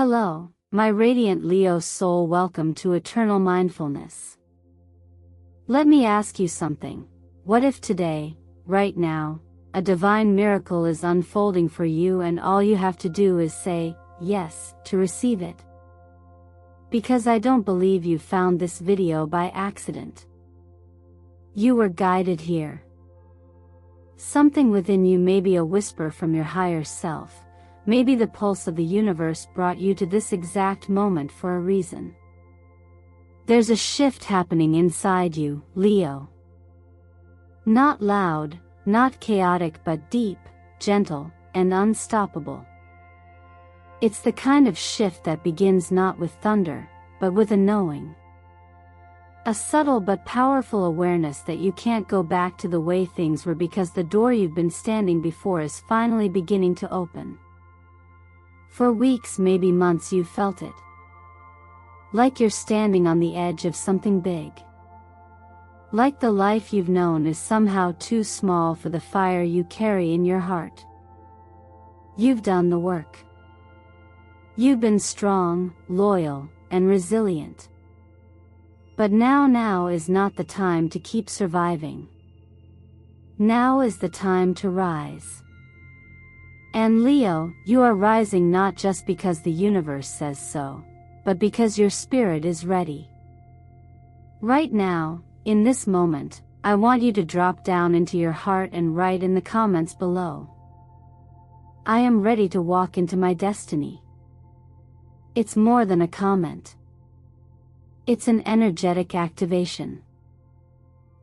Hello, my radiant Leo soul, welcome to Eternal Mindfulness. Let me ask you something. What if today, right now, a divine miracle is unfolding for you and all you have to do is say, yes, to receive it? Because I don't believe you found this video by accident. You were guided here. Something within you, maybe a whisper from your higher self, maybe the pulse of the universe brought you to this exact moment for a reason. There's a shift happening inside you, Leo. Not loud, not chaotic, but deep, gentle, and unstoppable. It's the kind of shift that begins not with thunder, but with a knowing. A subtle but powerful awareness that you can't go back to the way things were because the door you've been standing before is finally beginning to open. For weeks, maybe months, you've felt it. Like you're standing on the edge of something big. Like the life you've known is somehow too small for the fire you carry in your heart. You've done the work. You've been strong, loyal, and resilient. But now is not the time to keep surviving. Now is the time to rise. And Leo, you are rising not just because the universe says so, but because your spirit is ready. Right now, in this moment, I want you to drop down into your heart and write in the comments below. I am ready to walk into my destiny. It's more than a comment. It's an energetic activation.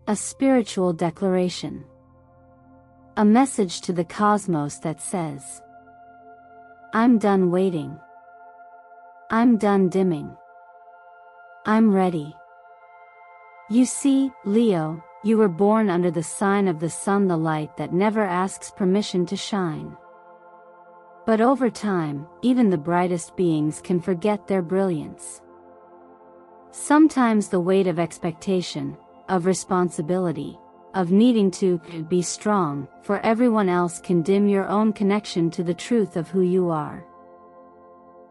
A spiritual declaration. A message to the cosmos that says, I'm done waiting. I'm done dimming. I'm ready. You see, Leo, you were born under the sign of the sun, the light that never asks permission to shine. But over time, even the brightest beings can forget their brilliance. Sometimes the weight of expectation, of responsibility, of needing to be strong for everyone else can dim your own connection to the truth of who you are.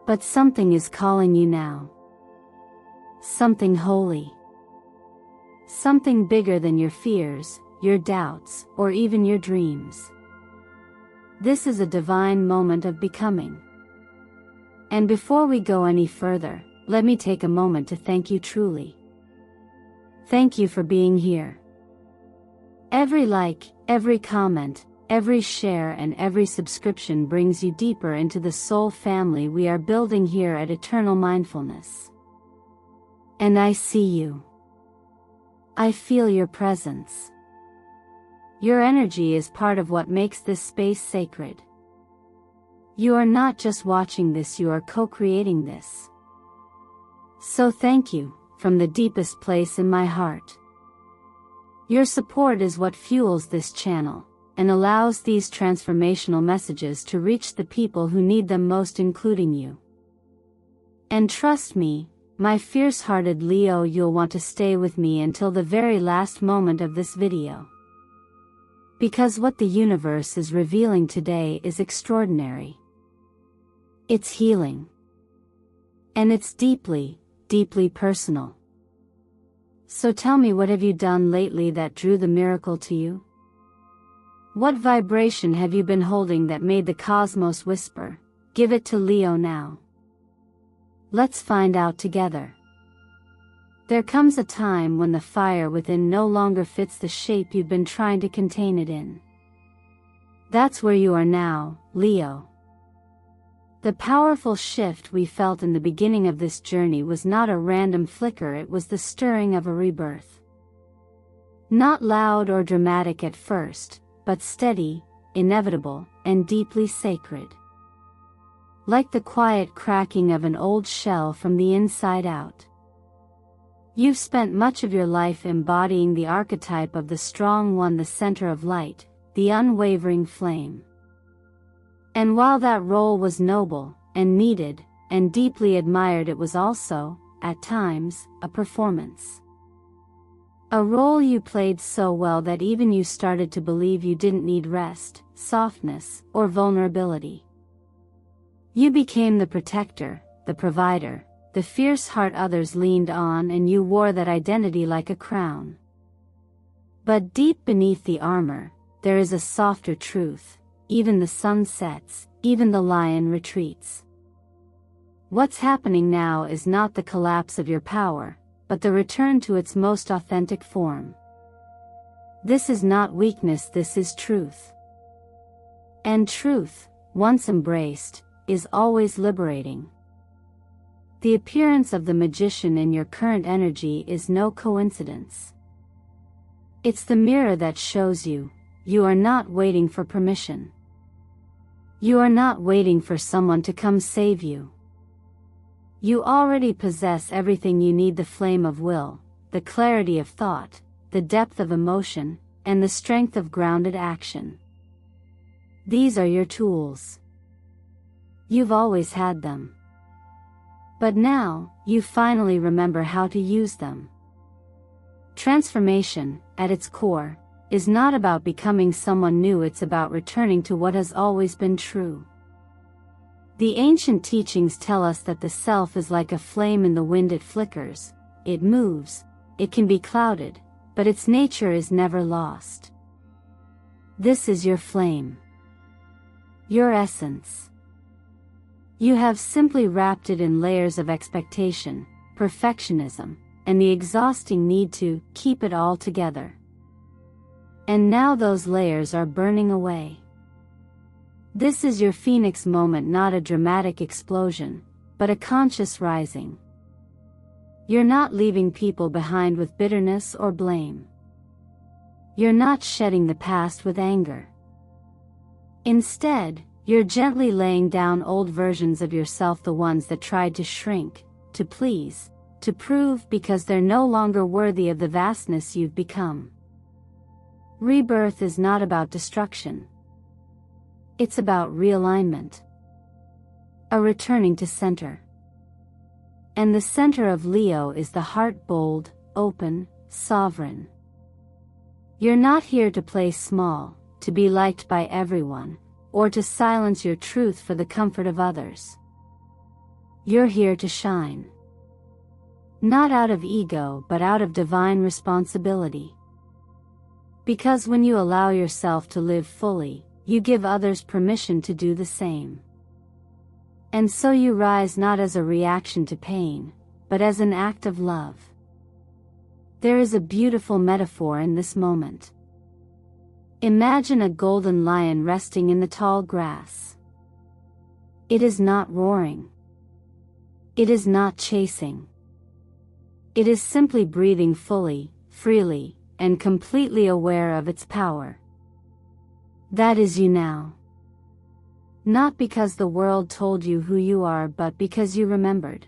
But something is calling you now. Something holy. Something bigger than your fears, your doubts, or even your dreams. This is a divine moment of becoming. And before we go any further, let me take a moment to thank you truly. Thank you for being here. Every like, every comment, every share, and every subscription brings you deeper into the soul family we are building here at Eternal Mindfulness. And I see you. I feel your presence. Your energy is part of what makes this space sacred. You are not just watching this, you are co-creating this. So thank you, from the deepest place in my heart. Your support is what fuels this channel, and allows these transformational messages to reach the people who need them most, including you. And trust me, my fierce-hearted Leo, you'll want to stay with me until the very last moment of this video. Because what the universe is revealing today is extraordinary. It's healing. And it's deeply, deeply personal. So tell me, what have you done lately that drew the miracle to you? What vibration have you been holding that made the cosmos whisper, give it to Leo now? Let's find out together. There comes a time when the fire within no longer fits the shape you've been trying to contain it in. That's where you are now, Leo. The powerful shift we felt in the beginning of this journey was not a random flicker, it was the stirring of a rebirth. Not loud or dramatic at first, but steady, inevitable, and deeply sacred. Like the quiet cracking of an old shell from the inside out. You've spent much of your life embodying the archetype of the strong one, the center of light, the unwavering flame. And while that role was noble, and needed, and deeply admired, it was also, at times, a performance. A role you played so well that even you started to believe you didn't need rest, softness, or vulnerability. You became the protector, the provider, the fierce heart others leaned on, and you wore that identity like a crown. But deep beneath the armor, there is a softer truth. Even the sun sets, even the lion retreats. What's happening now is not the collapse of your power, but the return to its most authentic form. This is not weakness, this is truth. And truth, once embraced, is always liberating. The appearance of the magician in your current energy is no coincidence. It's the mirror that shows you, you are not waiting for permission. You are not waiting for someone to come save you. You already possess everything you need: the flame of will, the clarity of thought, the depth of emotion, and the strength of grounded action. These are your tools. You've always had them. But now, you finally remember how to use them. Transformation, at its core, is not about becoming someone new, it's about returning to what has always been true. The ancient teachings tell us that the self is like a flame in the wind. It flickers, it moves, it can be clouded, but its nature is never lost. This is your flame. Your essence. You have simply wrapped it in layers of expectation, perfectionism, and the exhausting need to keep it all together. And now those layers are burning away. This is your phoenix moment, not a dramatic explosion, but a conscious rising. You're not leaving people behind with bitterness or blame. You're not shedding the past with anger. Instead, you're gently laying down old versions of yourself, the ones that tried to shrink, to please, to prove, because they're no longer worthy of the vastness you've become. Rebirth is not about destruction. It's about realignment. A returning to center. And the center of Leo is the heart, bold, open, sovereign. You're not here to play small, to be liked by everyone, or to silence your truth for the comfort of others. You're here to shine. Not out of ego, but out of divine responsibility. Because when you allow yourself to live fully, you give others permission to do the same. And so you rise not as a reaction to pain, but as an act of love. There is a beautiful metaphor in this moment. Imagine a golden lion resting in the tall grass. It is not roaring. It is not chasing. It is simply breathing fully, freely, and completely aware of its power. That is you now. Not because the world told you who you are, but because you remembered.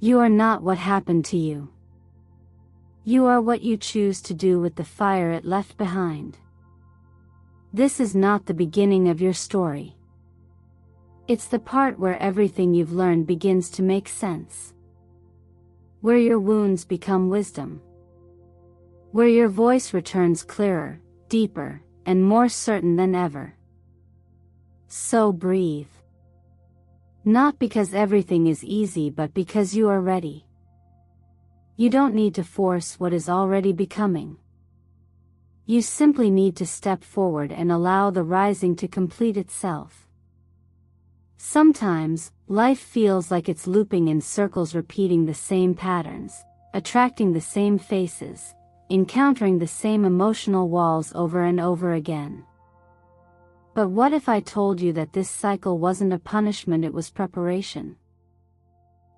You are not what happened to you. You are what you choose to do with the fire it left behind. This is not the beginning of your story. It's the part where everything you've learned begins to make sense. Where your wounds become wisdom. Where your voice returns clearer, deeper, and more certain than ever. So breathe. Not because everything is easy, but because you are ready. You don't need to force what is already becoming. You simply need to step forward and allow the rising to complete itself. Sometimes, life feels like it's looping in circles, repeating the same patterns, attracting the same faces, encountering the same emotional walls over and over again. But what if I told you that this cycle wasn't a punishment, it was preparation?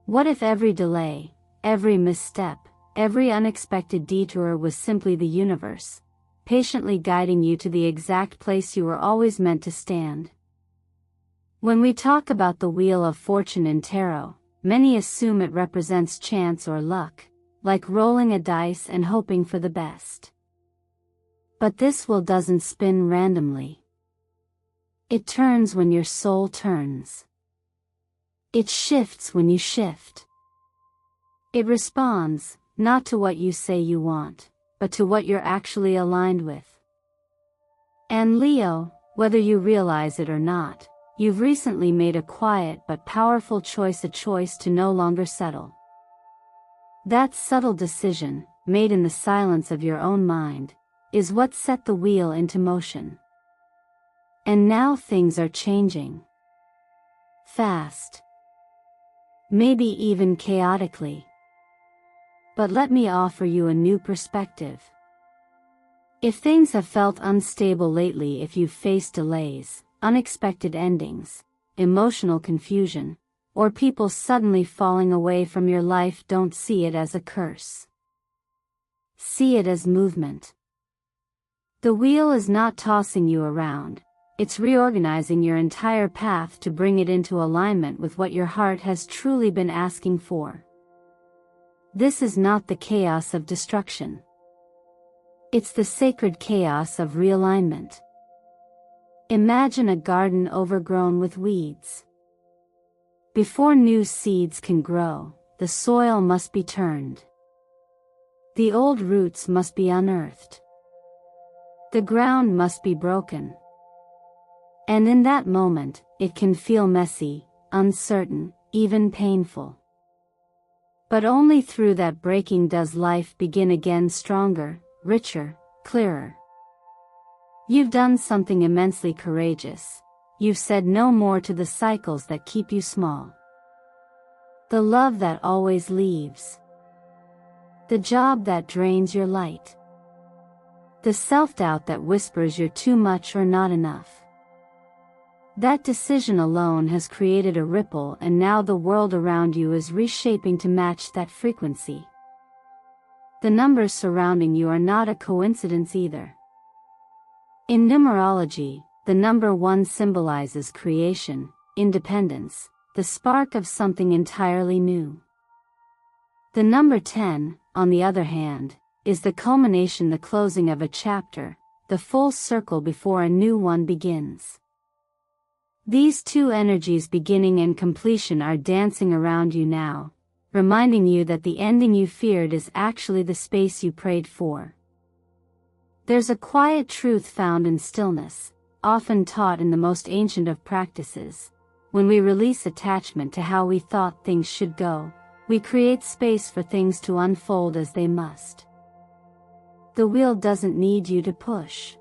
What if every delay, every misstep, every unexpected detour was simply the universe, patiently guiding you to the exact place you were always meant to stand? When we talk about the Wheel of Fortune in tarot, many assume it represents chance or luck, like rolling a dice and hoping for the best. But this wheel doesn't spin randomly. It turns when your soul turns. It shifts when you shift. It responds, not to what you say you want, but to what you're actually aligned with. And Leo, whether you realize it or not, You've recently made a quiet but powerful choice, a choice to no longer settle. That subtle decision, made in the silence of your own mind, is what set the wheel into motion. And now things are changing. Fast. Maybe even chaotically. But let me offer you a new perspective. If things have felt unstable lately, if you've faced delays, unexpected endings, emotional confusion, or people suddenly falling away from your life, don't see it as a curse. See it as movement. The wheel is not tossing you around, it's reorganizing your entire path to bring it into alignment with what your heart has truly been asking for. This is not the chaos of destruction. It's the sacred chaos of realignment. Imagine a garden overgrown with weeds. Before new seeds can grow, the soil must be turned. The old roots must be unearthed. The ground must be broken. And in that moment, it can feel messy, uncertain, even painful. But only through that breaking does life begin again, stronger, richer, clearer. You've done something immensely courageous. You've said no more to the cycles that keep you small. The love that always leaves. The job that drains your light. The self-doubt that whispers you're too much or not enough. That decision alone has created a ripple, and now the world around you is reshaping to match that frequency. The numbers surrounding you are not a coincidence either. In numerology, the number 1 symbolizes creation, independence, the spark of something entirely new. The number 10, on the other hand, is the culmination, the closing of a chapter, the full circle before a new one begins. These two energies, beginning and completion, are dancing around you now, reminding you that the ending you feared is actually the space you prayed for. There's a quiet truth found in stillness, often taught in the most ancient of practices. When we release attachment to how we thought things should go, we create space for things to unfold as they must. The wheel doesn't need you to push.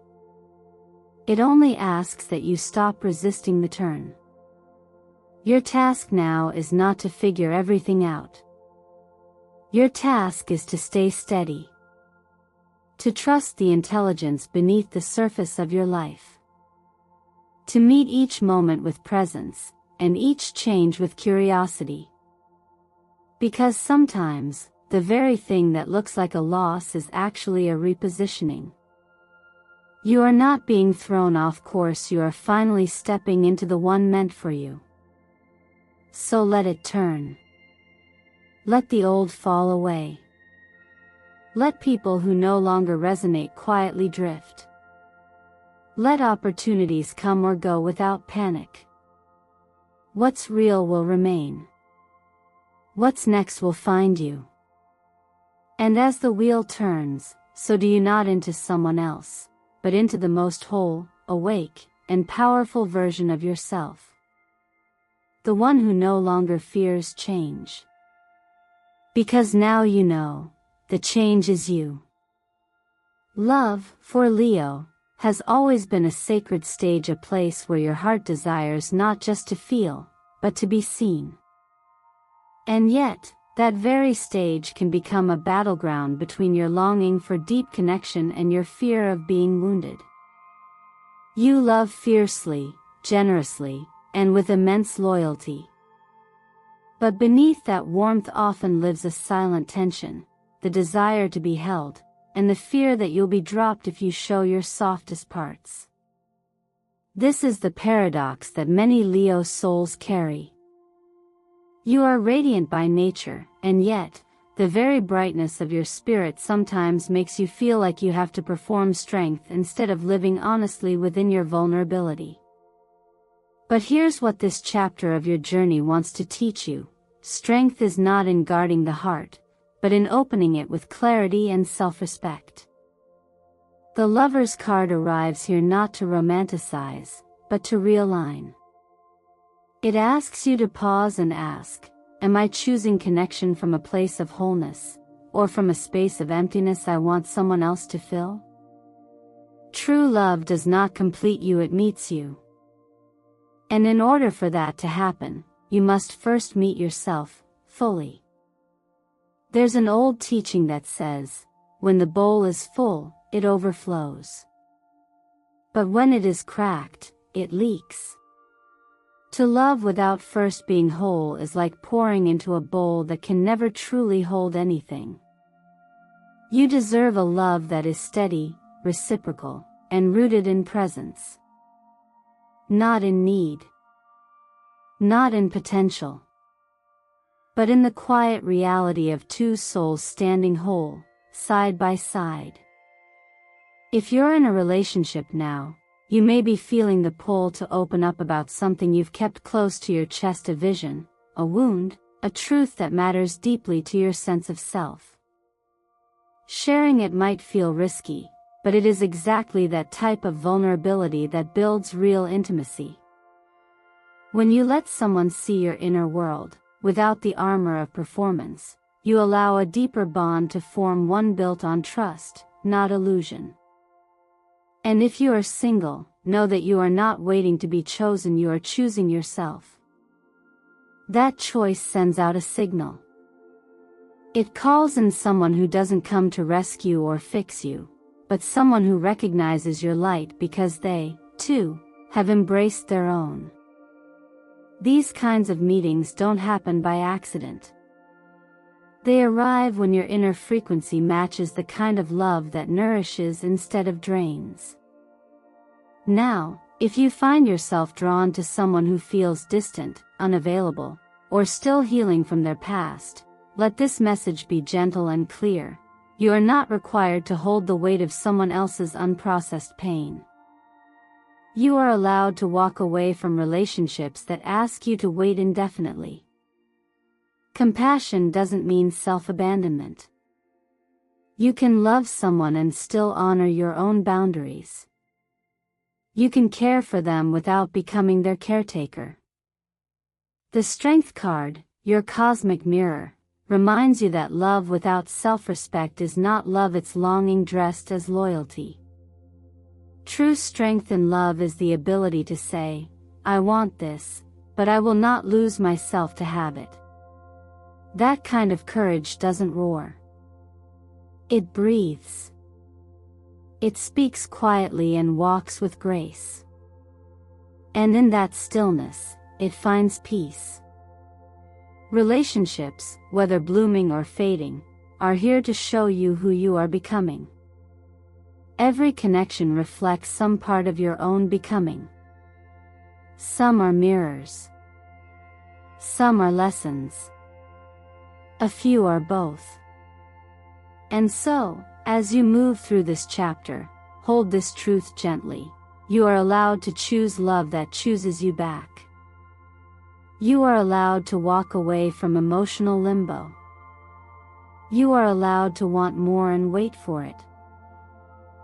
It only asks that you stop resisting the turn. Your task now is not to figure everything out. Your task is to stay steady. To trust the intelligence beneath the surface of your life. To meet each moment with presence, and each change with curiosity. Because sometimes, the very thing that looks like a loss is actually a repositioning. You are not being thrown off course, you are finally stepping into the one meant for you. So let it turn. Let the old fall away. Let people who no longer resonate quietly drift. Let opportunities come or go without panic. What's real will remain. What's next will find you. And as the wheel turns, so do you, not into someone else, but into the most whole, awake, and powerful version of yourself. The one who no longer fears change. Because now you know, the change is you. Love, for Leo, has always been a sacred stage, a place where your heart desires not just to feel, but to be seen. And yet, that very stage can become a battleground between your longing for deep connection and your fear of being wounded. You love fiercely, generously, and with immense loyalty. But beneath that warmth often lives a silent tension, the desire to be held, and the fear that you'll be dropped if you show your softest parts. This is the paradox that many Leo souls carry. You are radiant by nature, and yet, the very brightness of your spirit sometimes makes you feel like you have to perform strength instead of living honestly within your vulnerability. But here's what this chapter of your journey wants to teach you: strength is not in guarding the heart, but in opening it with clarity and self-respect. The Lover's card arrives here not to romanticize, but to realign. It asks you to pause and ask, am I choosing connection from a place of wholeness, or from a space of emptiness I want someone else to fill? True love does not complete you, it meets you. And in order for that to happen, you must first meet yourself, fully. There's an old teaching that says, when the bowl is full, it overflows. But when it is cracked, it leaks. To love without first being whole is like pouring into a bowl that can never truly hold anything. You deserve a love that is steady, reciprocal, and rooted in presence. Not in need. Not in potential. But in the quiet reality of two souls standing whole, side by side. If you're in a relationship now, you may be feeling the pull to open up about something you've kept close to your chest, a vision, a wound, a truth that matters deeply to your sense of self. Sharing it might feel risky, but it is exactly that type of vulnerability that builds real intimacy. When you let someone see your inner world, without the armor of performance, you allow a deeper bond to form, one built on trust, not illusion. And if you are single, know that you are not waiting to be chosen, you are choosing yourself. That choice sends out a signal. It calls in someone who doesn't come to rescue or fix you, but someone who recognizes your light because they, too, have embraced their own. These kinds of meetings don't happen by accident. They arrive when your inner frequency matches the kind of love that nourishes instead of drains. Now, if you find yourself drawn to someone who feels distant, unavailable, or still healing from their past, let this message be gentle and clear. You are not required to hold the weight of someone else's unprocessed pain. You are allowed to walk away from relationships that ask you to wait indefinitely. Compassion doesn't mean self-abandonment. You can love someone and still honor your own boundaries. You can care for them without becoming their caretaker. The Strength card, your cosmic mirror, reminds you that love without self-respect is not love, it's longing dressed as loyalty. True strength in love is the ability to say, I want this, but I will not lose myself to have it. That kind of courage doesn't roar. It breathes. It speaks quietly and walks with grace. And in that stillness, it finds peace. Relationships, whether blooming or fading, are here to show you who you are becoming. Every connection reflects some part of your own becoming. Some are mirrors. Some are lessons. A few are both. And so, as you move through this chapter, hold this truth gently. You are allowed to choose love that chooses you back. You are allowed to walk away from emotional limbo. You are allowed to want more and wait for it.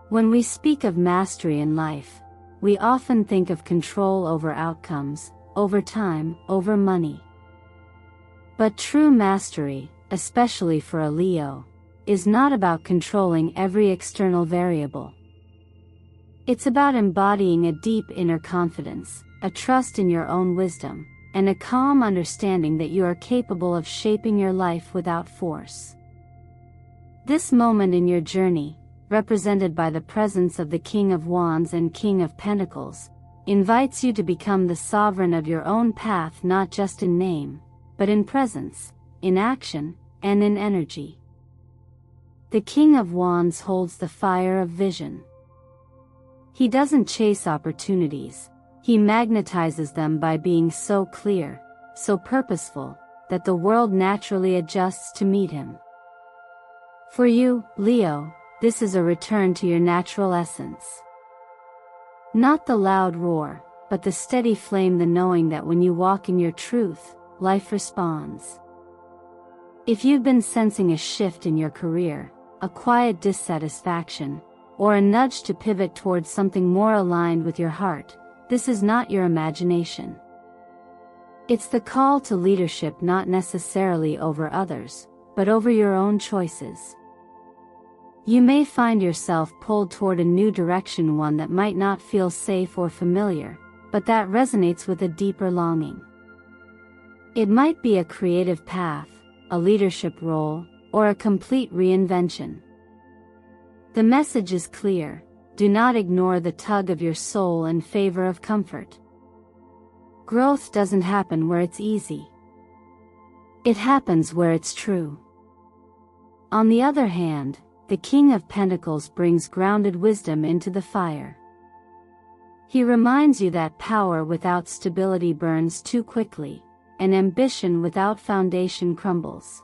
When we speak of mastery in life, we often think of control over outcomes, over time, over money. But true mastery, especially for a Leo, is not about controlling every external variable. It's about embodying a deep inner confidence, a trust in your own wisdom, and a calm understanding that you are capable of shaping your life without force. This moment in your journey, represented by the presence of the King of Wands and King of Pentacles, invites you to become the sovereign of your own path, not just in name, but in presence, in action, and in energy. The King of Wands holds the fire of vision. He doesn't chase opportunities. He magnetizes them by being so clear, so purposeful, that the world naturally adjusts to meet him. For you, Leo, this is a return to your natural essence. Not the loud roar, but the steady flame, the knowing that when you walk in your truth, life responds. If you've been sensing a shift in your career, a quiet dissatisfaction, or a nudge to pivot towards something more aligned with your heart, this is not your imagination. It's the call to leadership, not necessarily over others, but over your own choices. You may find yourself pulled toward a new direction, one that might not feel safe or familiar, but that resonates with a deeper longing. It might be a creative path, a leadership role, or a complete reinvention. The message is clear: do not ignore the tug of your soul in favor of comfort. Growth doesn't happen where it's easy. It happens where it's true. On the other hand, the King of Pentacles brings grounded wisdom into the fire. He reminds you that power without stability burns too quickly, and ambition without foundation crumbles.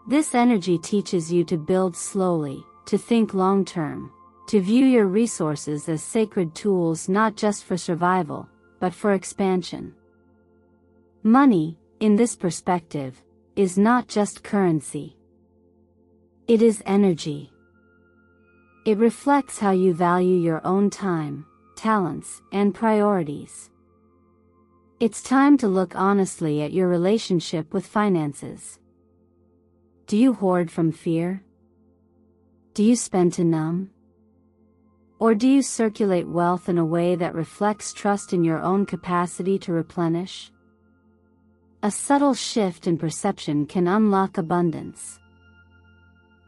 This energy teaches you to build slowly, to think long-term, to view your resources as sacred tools, not just for survival, but for expansion. Money, in this perspective, is not just currency. It is energy. It reflects how you value your own time, talents, and priorities. It's time to look honestly at your relationship with finances. Do you hoard from fear? Do you spend to numb? Or do you circulate wealth in a way that reflects trust in your own capacity to replenish? A subtle shift in perception can unlock abundance.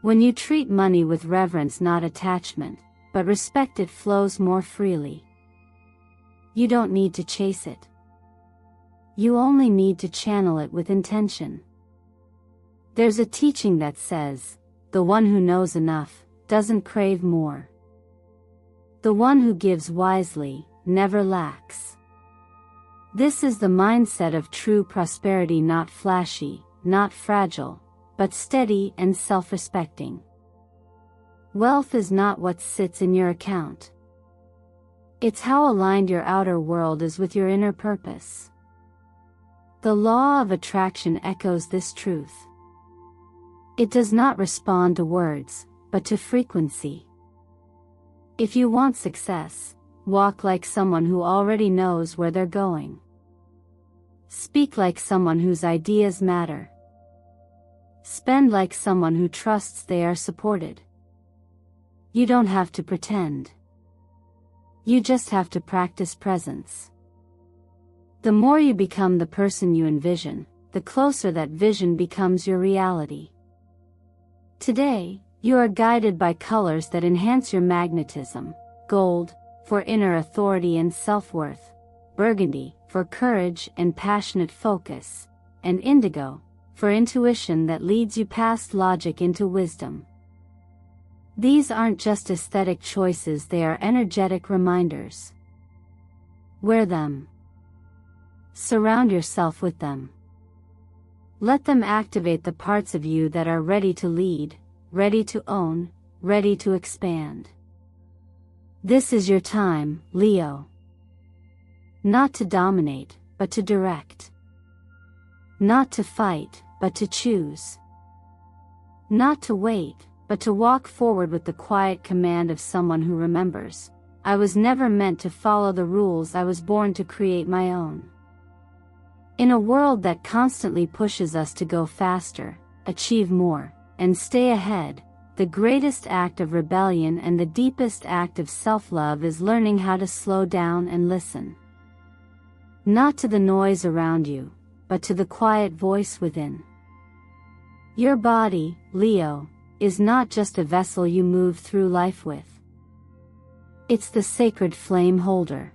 When you treat money with reverence, not attachment, but respect, it flows more freely. You don't need to chase it. You only need to channel it with intention. There's a teaching that says, the one who knows enough doesn't crave more. The one who gives wisely never lacks. This is the mindset of true prosperity, not flashy, not fragile, but steady and self-respecting. Wealth is not what sits in your account. It's how aligned your outer world is with your inner purpose. The law of attraction echoes this truth. It does not respond to words, but to frequency. If you want success, walk like someone who already knows where they're going. Speak like someone whose ideas matter. Spend like someone who trusts they are supported. You don't have to pretend. You just have to practice presence. The more you become the person you envision, the closer that vision becomes your reality. Today, you are guided by colors that enhance your magnetism: gold, for inner authority and self-worth; burgundy, for courage and passionate focus; and indigo, for intuition that leads you past logic into wisdom. These aren't just aesthetic choices, they are energetic reminders. Wear them. Surround yourself with them. Let them activate the parts of you that are ready to lead, ready to own, ready to expand. This is your time, Leo. Not to dominate, but to direct. Not to fight, but to choose. Not to wait, but to walk forward with the quiet command of someone who remembers, I was never meant to follow the rules, I was born to create my own. In a world that constantly pushes us to go faster, achieve more, and stay ahead, the greatest act of rebellion and the deepest act of self-love is learning how to slow down and listen. Not to the noise around you, but to the quiet voice within. Your body, Leo, is not just a vessel you move through life with. It's the sacred flame holder.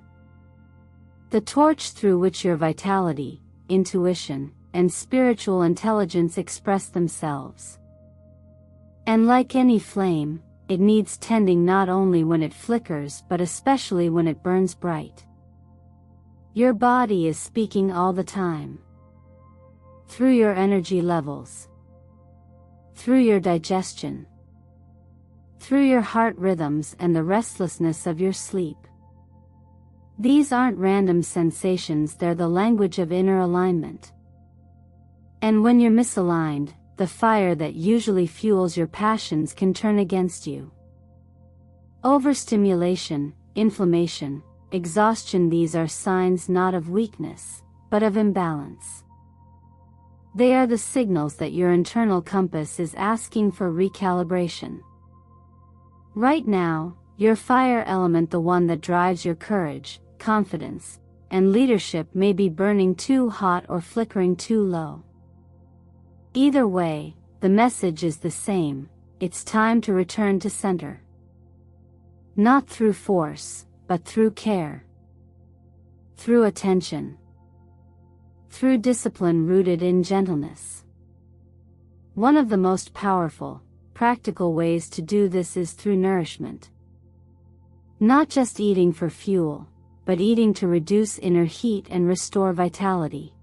The torch through which your vitality, intuition, and spiritual intelligence express themselves. And like any flame, it needs tending, not only when it flickers but especially when it burns bright. Your body is speaking all the time. Through your energy levels. Through your digestion. Through your heart rhythms and the restlessness of your sleep. These aren't random sensations, they're the language of inner alignment. And when you're misaligned, the fire that usually fuels your passions can turn against you. Overstimulation, inflammation, exhaustion, these are signs not of weakness, but of imbalance. They are the signals that your internal compass is asking for recalibration. Right now, your fire element, the one that drives your courage, confidence, and leadership, may be burning too hot or flickering too low. Either way, the message is the same: it's time to return to center. Not through force, but through care. Through attention. Through discipline rooted in gentleness. One of the most powerful, practical ways to do this is through nourishment. Not just eating for fuel, but eating to reduce inner heat and restore vitality.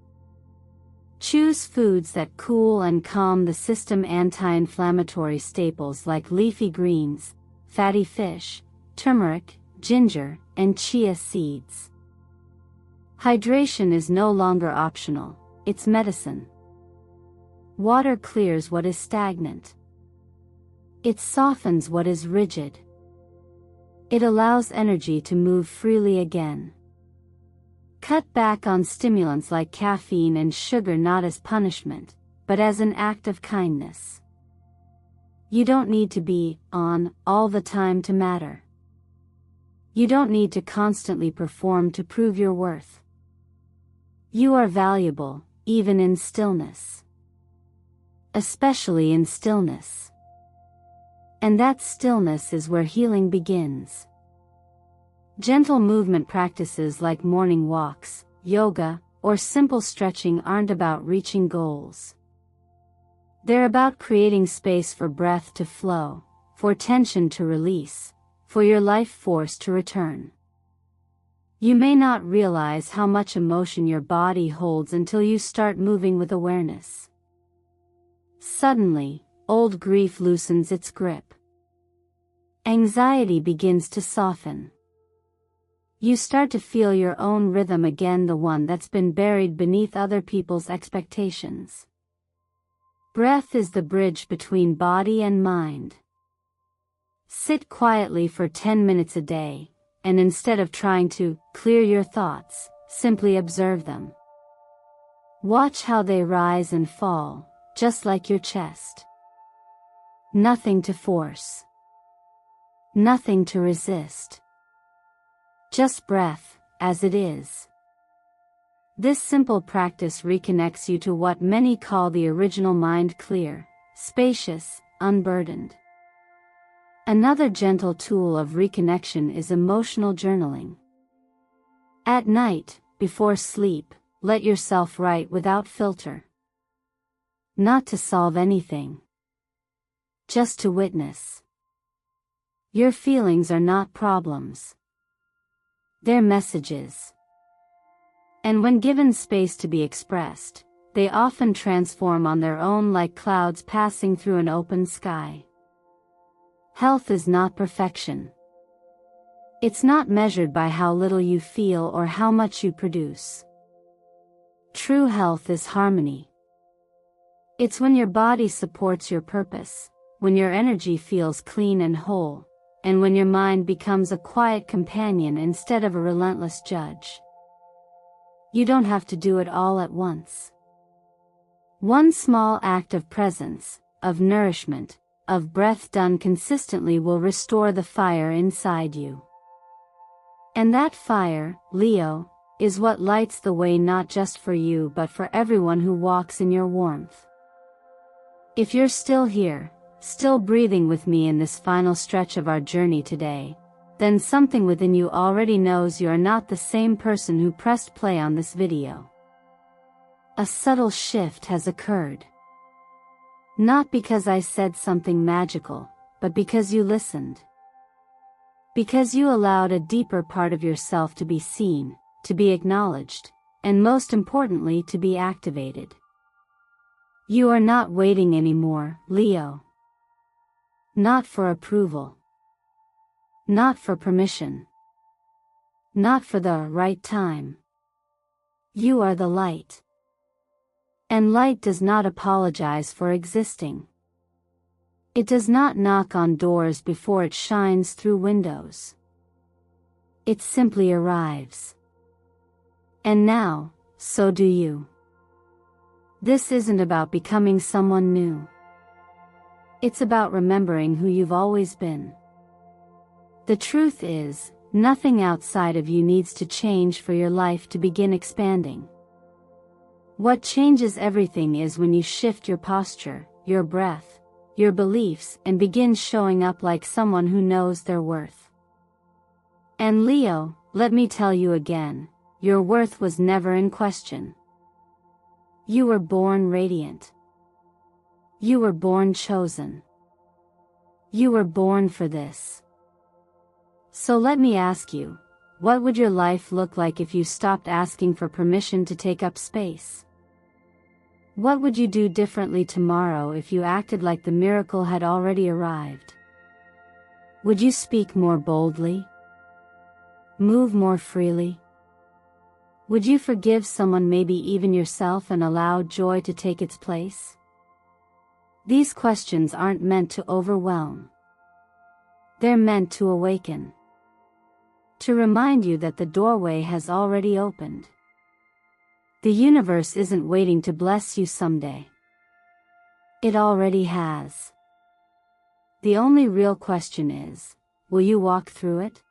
Choose foods that cool and calm the system. Anti-inflammatory staples like leafy greens, fatty fish, turmeric, ginger, and chia seeds. Hydration is no longer optional, it's medicine. Water clears what is stagnant. It softens what is rigid. It allows energy to move freely again. Cut back on stimulants like caffeine and sugar, not as punishment, but as an act of kindness. You don't need to be on all the time to matter. You don't need to constantly perform to prove your worth. You are valuable, even in stillness. Especially in stillness. And that stillness is where healing begins. Gentle movement practices like morning walks, yoga, or simple stretching aren't about reaching goals. They're about creating space for breath to flow, for tension to release, for your life force to return. You may not realize how much emotion your body holds until you start moving with awareness. Suddenly, old grief loosens its grip. Anxiety begins to soften. You start to feel your own rhythm again, the one that's been buried beneath other people's expectations. Breath is the bridge between body and mind. Sit quietly for 10 minutes a day, and instead of trying to clear your thoughts, simply observe them. Watch how they rise and fall, just like your chest. Nothing to force. Nothing to resist. Just breath, as it is. This simple practice reconnects you to what many call the original mind: clear, spacious, unburdened. Another gentle tool of reconnection is emotional journaling. At night, before sleep, let yourself write without filter. Not to solve anything. Just to witness. Your feelings are not problems. They're messages. And when given space to be expressed, they often transform on their own, like clouds passing through an open sky. Health is not perfection. It's not measured by how little you feel or how much you produce. True health is harmony. It's when your body supports your purpose, when your energy feels clean and whole, and when your mind becomes a quiet companion instead of a relentless judge. You don't have to do it all at once. One small act of presence, of nourishment, of breath done consistently will restore the fire inside you. And that fire, Leo, is what lights the way, not just for you but for everyone who walks in your warmth. If you're still here, still breathing with me in this final stretch of our journey today, then something within you already knows you are not the same person who pressed play on this video. A subtle shift has occurred. Not because I said something magical, but because you listened. Because you allowed a deeper part of yourself to be seen, to be acknowledged, and most importantly, to be activated. You are not waiting anymore, Leo. Not for approval. Not for permission. Not for the right time. You are the light. And light does not apologize for existing. It does not knock on doors before it shines through windows. It simply arrives. And now, so do you. This isn't about becoming someone new. It's about remembering who you've always been. The truth is, nothing outside of you needs to change for your life to begin expanding. What changes everything is when you shift your posture, your breath, your beliefs, and begin showing up like someone who knows their worth. And Leo, let me tell you again, your worth was never in question. You were born radiant. You were born chosen. You were born for this. So let me ask you, what would your life look like if you stopped asking for permission to take up space? What would you do differently tomorrow if you acted like the miracle had already arrived? Would you speak more boldly? Move more freely? Would you forgive someone, maybe even yourself, and allow joy to take its place? These questions aren't meant to overwhelm. They're meant to awaken. To remind you that the doorway has already opened. The universe isn't waiting to bless you someday. It already has. The only real question is, will you walk through it?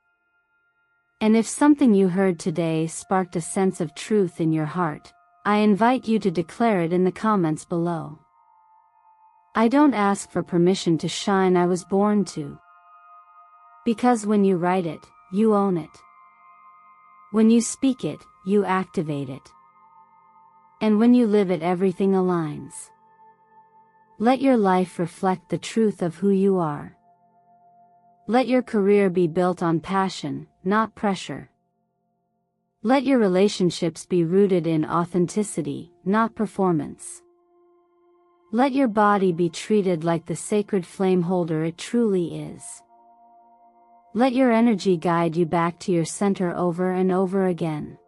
And if something you heard today sparked a sense of truth in your heart, I invite you to declare it in the comments below. I don't ask for permission to shine, I was born to. Because when you write it, you own it. When you speak it, you activate it. And when you live it, everything aligns. Let your life reflect the truth of who you are. Let your career be built on passion, not pressure. Let your relationships be rooted in authenticity, not performance. Let your body be treated like the sacred flame holder it truly is. Let your energy guide you back to your center over and over again.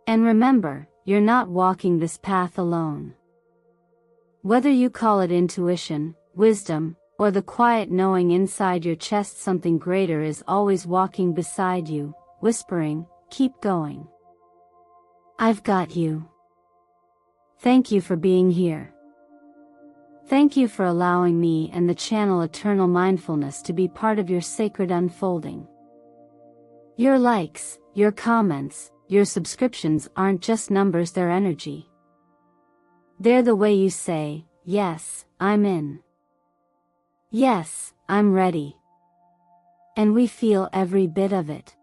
And remember, you're not walking this path alone. Whether you call it intuition, wisdom, or the quiet knowing inside your chest, something greater is always walking beside you, whispering, keep going. I've got you. Thank you for being here. Thank you for allowing me and the channel Eternal Mindfulness to be part of your sacred unfolding. Your likes, your comments, your subscriptions aren't just numbers, they're energy. They're the way you say, yes, I'm in. Yes, I'm ready. And we feel every bit of it.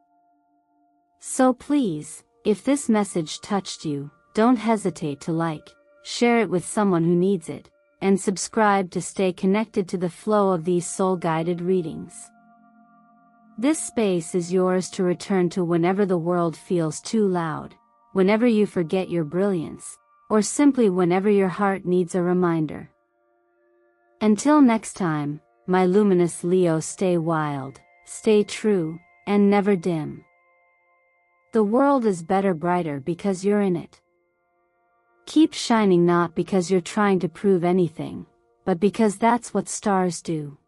So please, if this message touched you, don't hesitate to like, share it with someone who needs it, and subscribe to stay connected to the flow of these soul-guided readings. This space is yours to return to whenever the world feels too loud, whenever you forget your brilliance, or simply whenever your heart needs a reminder. Until next time, my luminous Leo, stay wild, stay true, and never dim. The world is better, brighter because you're in it. Keep shining, not because you're trying to prove anything, but because that's what stars do.